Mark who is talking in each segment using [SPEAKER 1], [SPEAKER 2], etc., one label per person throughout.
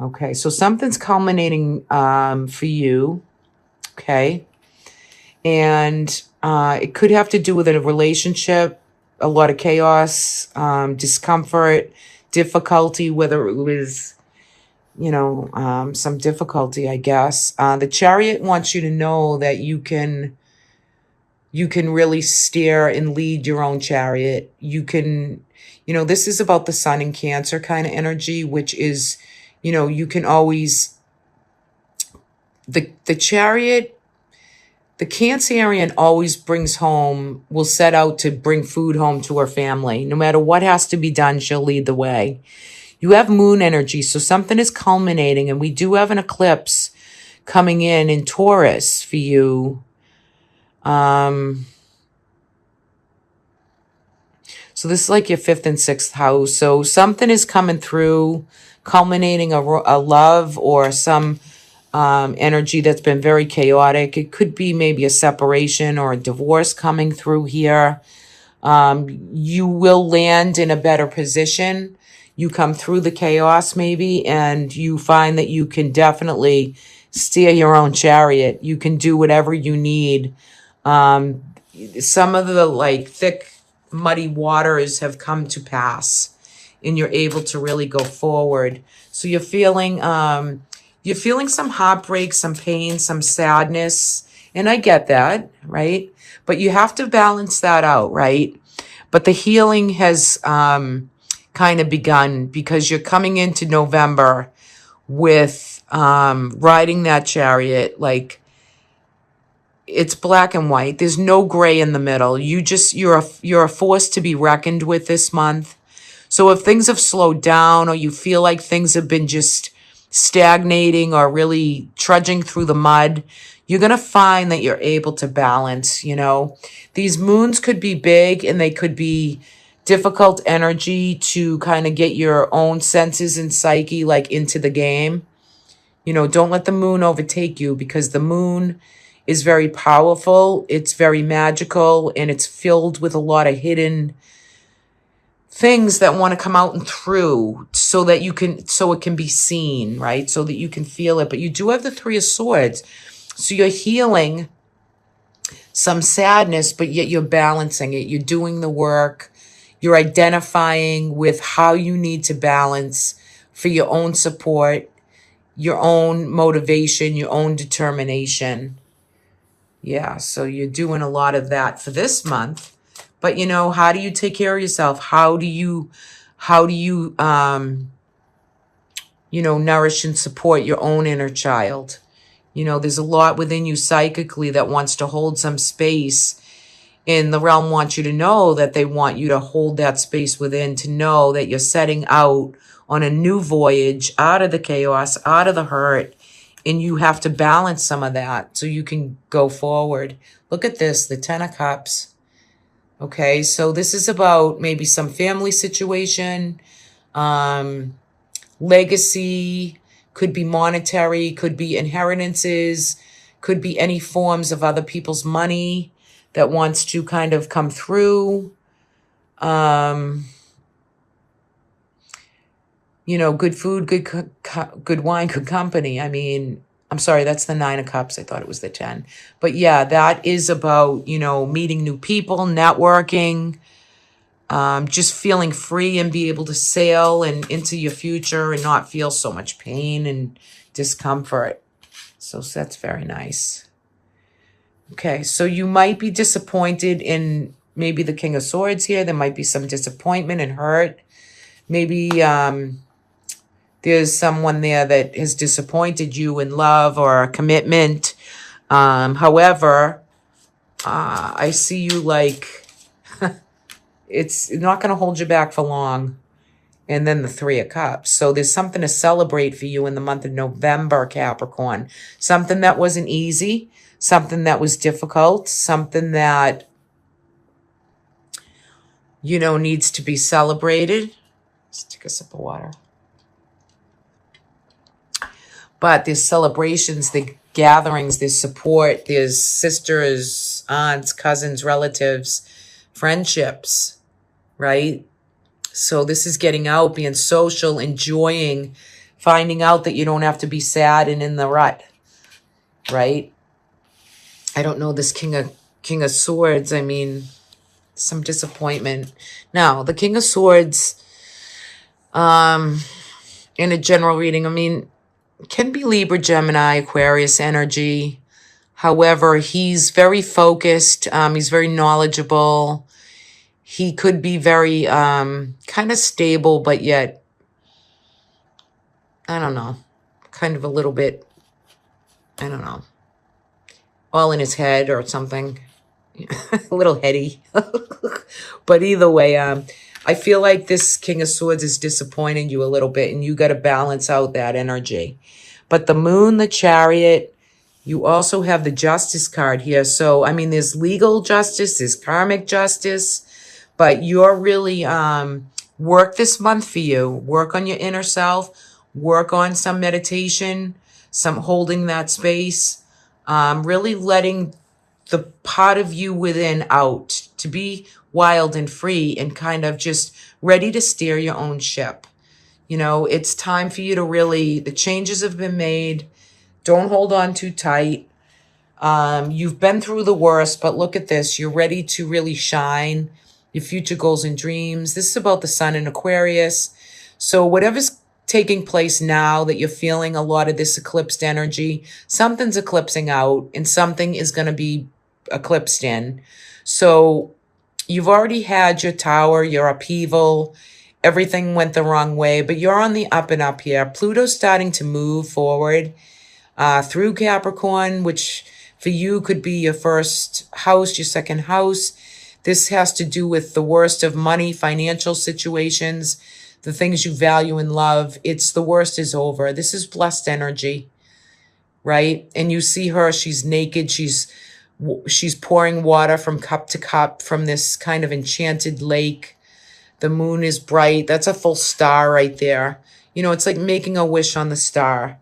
[SPEAKER 1] Okay, so something's culminating for you. Okay. And it could have to do with a relationship, a lot of chaos, discomfort, difficulty, whether it was, some difficulty, I guess. The chariot wants you to know that you can really steer and lead your own chariot. This is about the sun in Cancer kind of energy, which is, you can always, the chariot, the Cancerian always will set out to bring food home to her family. No matter what has to be done, she'll lead the way. You have moon energy, so something is culminating, and we do have an eclipse coming in Taurus for you. So this is like your 5th and 6th house. So something is coming through, culminating a love or some energy that's been very chaotic. It could be maybe a separation or a divorce coming through here. You will land in a better position. You come through the chaos maybe, and you find that you can definitely steer your own chariot. You can do whatever you need. Some of the thick, muddy waters have come to pass, and you're able to really go forward. So you're feeling some heartbreak, some pain, some sadness. And I get that, right? But you have to balance that out, right? But the healing has kind of begun, because you're coming into November with riding that chariot. Like, it's black and white. There's no gray in the middle. You're a force to be reckoned with this month. So if things have slowed down, or you feel like things have been just stagnating or really trudging through the mud, you're going to find that you're able to balance. These moons could be big, and they could be difficult energy to kind of get your own senses and psyche into the game. Don't let the moon overtake you, because the moon is very powerful. It's very magical, and it's filled with a lot of hidden things that want to come out and through, so it can be seen, right? So that you can feel it. But you do have the 3 of Swords. So you're healing some sadness, but yet you're balancing it. You're doing the work. You're identifying with how you need to balance for your own support, your own motivation, your own determination. Yeah, so you're doing a lot of that for this month. But how do you take care of yourself? How do you nourish and support your own inner child? There's a lot within you psychically that wants to hold some space, and the realm wants you to know that they want you to hold that space within, to know that you're setting out on a new voyage out of the chaos, out of the hurt, and you have to balance some of that so you can go forward. Look at this, the 10 of Cups. Okay, so this is about maybe some family situation, legacy, could be monetary, could be inheritances, could be any forms of other people's money that wants to kind of come through. Good food, good wine, good company. I mean, I'm sorry, that's the 9 of Cups. I thought it was the 10. But yeah, that is about, meeting new people, networking, just feeling free and be able to sail and into your future and not feel so much pain and discomfort. So that's very nice. Okay, so you might be disappointed in maybe the King of Swords here. There might be some disappointment and hurt. Maybe there's someone there that has disappointed you in love or a commitment. However, I see you it's not going to hold you back for long. And then the 3 of Cups. So there's something to celebrate for you in the month of November, Capricorn. Something that wasn't easy, something that was difficult, something that, needs to be celebrated. Let's take a sip of water. But there's celebrations, there's gatherings, there's support, there's sisters, aunts, cousins, relatives, friendships, right? So this is getting out, being social, enjoying finding out that you don't have to be sad and in the rut, right? I don't know this King of Swords. I mean, some disappointment. Now, the King of Swords, in a general reading, I mean, can be Libra, Gemini, Aquarius energy. However, he's very focused. He's very knowledgeable. He could be very kind of stable, but yet, I don't know, kind of a little bit, I don't know, all in his head or something. A little heady. But either way, I feel like this King of Swords is disappointing you a little bit, and you got to balance out that energy. But the Moon, the Chariot, you also have the Justice card here. So, I mean, there's legal justice, there's karmic justice, but you're really, work this month for you. Work on your inner self, work on some meditation, some holding that space, really letting the part of you within out to be wild and free and kind of just ready to steer your own ship. You know, it's time for you to really, the changes have been made. Don't hold on too tight. You've been through the worst, but look at this. You're ready to really shine. Your future goals and dreams. This is about the Sun in Aquarius. So whatever's taking place now that you're feeling a lot of this eclipsed energy, something's eclipsing out and something is going to be eclipsed in. So you've already had your tower, your upheaval, everything went the wrong way, but you're on the up and up here. Pluto's starting to move forward through Capricorn, which for you could be your first house, your second house. This has to do with the worst of money, financial situations, the things you value and love. It's the worst is over. This is blessed energy, right? And you see her, she's naked. She's pouring water from cup to cup from this kind of enchanted lake. The moon is bright. That's a full star right there. You know, it's like making a wish on the star,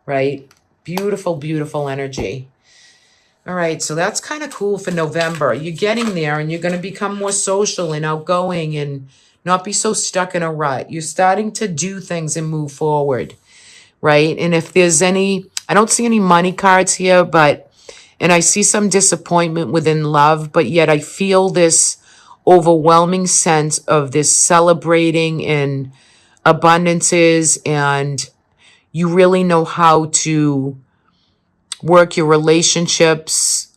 [SPEAKER 1] right? Beautiful, beautiful energy. All right, so that's kind of cool for November. You're getting there and you're going to become more social and outgoing and not be so stuck in a rut. You're starting to do things and move forward, right? And if there's any, I don't see any money cards here, and I see some disappointment within love, but yet I feel this overwhelming sense of this celebrating and abundances, and you really know how to work your relationships,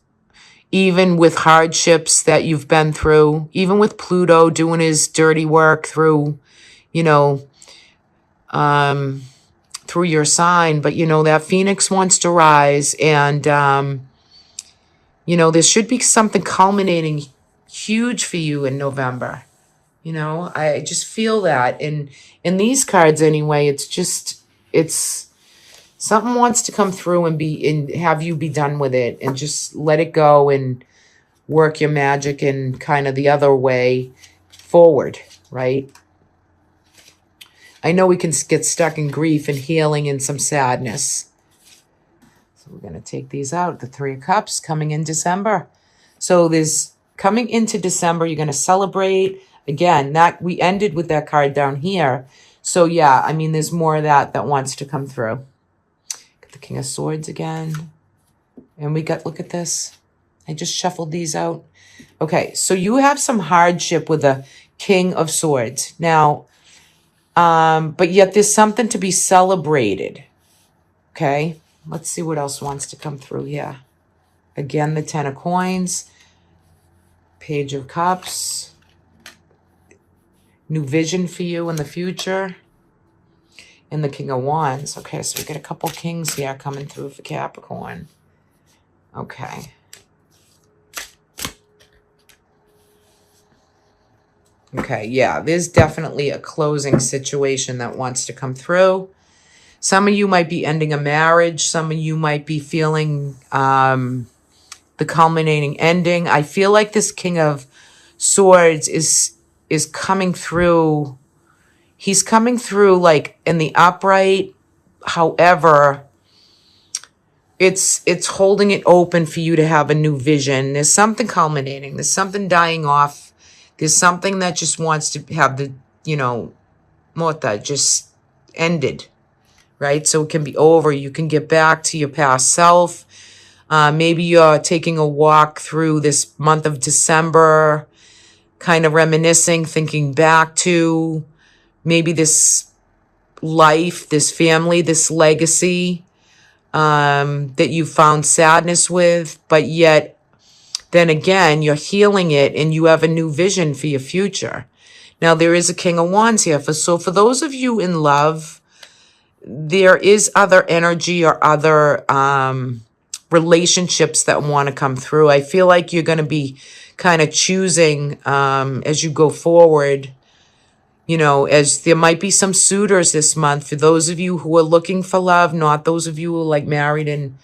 [SPEAKER 1] even with hardships that you've been through, even with Pluto doing his dirty work through, you know, through your sign. But, you know, that Phoenix wants to rise, and, you know, there should be something culminating huge for you in November. You know, I just feel that in these cards anyway. It's something wants to come through and have you be done with it and just let it go and work your magic in kind of the other way forward, right? I know we can get stuck in grief and healing and some sadness. So we're going to take these out. The Three of Cups coming in December. So there's coming into December, you're going to celebrate. Again, that we ended with that card down here. So yeah, I mean, there's more of that wants to come through. Got the King of Swords again. And we got, look at this. I just shuffled these out. Okay, so you have some hardship with the King of Swords. Now, but yet there's something to be celebrated. Okay, let's see what else wants to come through here. Again, the Ten of Coins. Page of Cups. New vision for you in the future. And the King of Wands. Okay, so we get a couple kings here coming through for Capricorn. Okay. Okay, yeah, there's definitely a closing situation that wants to come through. Some of you might be ending a marriage. Some of you might be feeling the culminating ending. I feel like this King of Swords is coming through. He's coming through like in the upright. However, it's holding it open for you to have a new vision. There's something culminating. There's something dying off. There's something that just wants to have the, you know, Mota just ended, right? So it can be over. You can get back to your past self. Maybe you're taking a walk through this month of December, kind of reminiscing, thinking back to maybe this life, this family, this legacy that you found sadness with, but yet then again, you're healing it and you have a new vision for your future. Now, there is a King of Wands here. So for those of you in love, there is other energy or other relationships that want to come through. I feel like you're going to be kind of choosing as you go forward, as there might be some suitors this month for those of you who are looking for love, not those of you who are like married and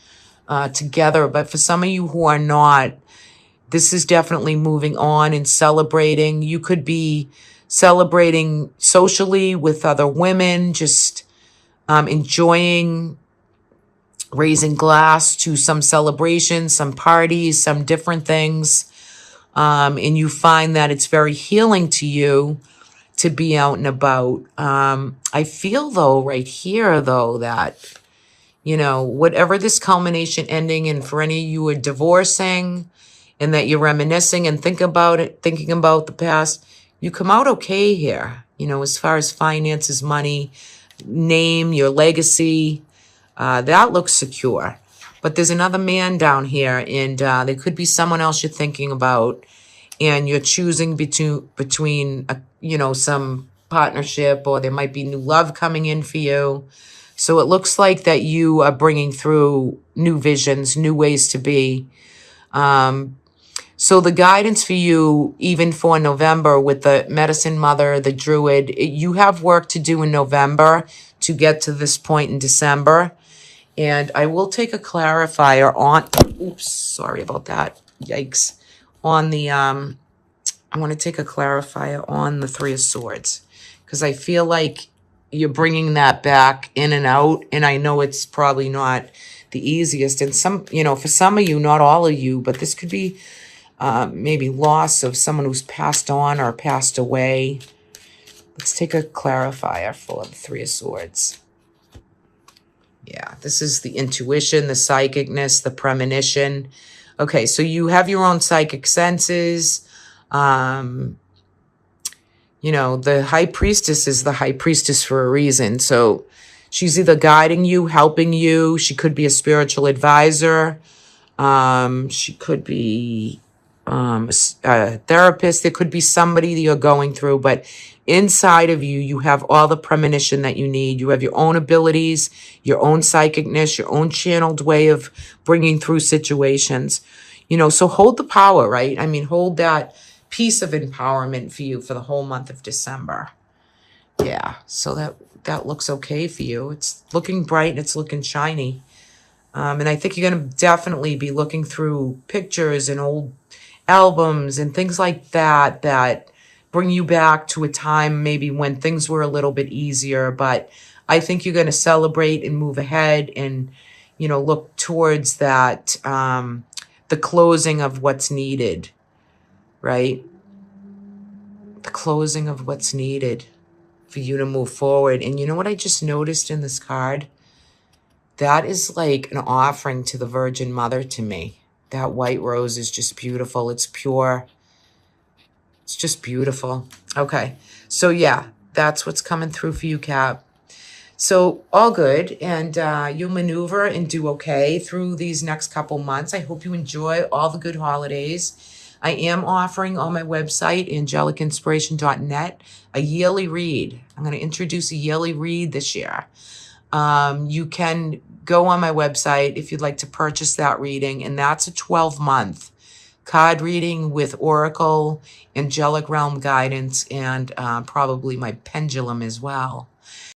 [SPEAKER 1] together, but for some of you who are not, this is definitely moving on and celebrating. You could be celebrating socially with other women, just enjoying, raising glass to some celebrations, some parties, some different things. And you find that it's very healing to you to be out and about. I feel though, right here though, that, whatever this culmination ending, and for any of you who are divorcing and that you're reminiscing and thinking about the past, you come out okay here, as far as finances, money, name, your legacy, that looks secure. But there's another man down here, and there could be someone else you're thinking about, and you're choosing between some partnership, or there might be new love coming in for you. So it looks like that you are bringing through new visions, new ways to be. So the guidance for you, even for November with the medicine mother, the druid, you have work to do in November to get to this point in December. And I will take a clarifier on, oops, sorry about that. Yikes. On the, I want to take a clarifier on the Three of Swords, because I feel like you're bringing that back in and out. And I know it's probably not the easiest. And for some of you, not all of you, but this could be maybe loss of someone who's passed on or passed away. Let's take a clarifier for the Three of Swords. Yeah, this is the intuition, the psychicness, the premonition. Okay, so you have your own psychic senses. The high priestess is the high priestess for a reason. So she's either guiding you, helping you. She could be a spiritual advisor. She could be a therapist. There could be somebody that you're going through, but inside of you, you have all the premonition that you need. You have your own abilities, your own psychicness, your own channeled way of bringing through situations. So hold the power, right? I mean, hold that piece of empowerment for you for the whole month of December. Yeah, so that looks okay for you. It's looking bright and it's looking shiny. And I think you're going to definitely be looking through pictures and old albums and things like that bring you back to a time maybe when things were a little bit easier. But I think you're going to celebrate and move ahead and, look towards that, the closing of what's needed, right? The closing of what's needed for you to move forward. And you know what I just noticed in this card? That is like an offering to the Virgin Mother to me. That white rose is just beautiful. It's pure. It's just beautiful. Okay. So yeah, that's what's coming through for you, Cap. So all good. And you'll maneuver and do okay through these next couple months. I hope you enjoy all the good holidays. I am offering on my website, angelicinspiration.net, a yearly read. I'm going to introduce a yearly read this year. You can go on my website if you'd like to purchase that reading, and that's a 12-month card reading with Oracle, Angelic Realm guidance, and probably my pendulum as well.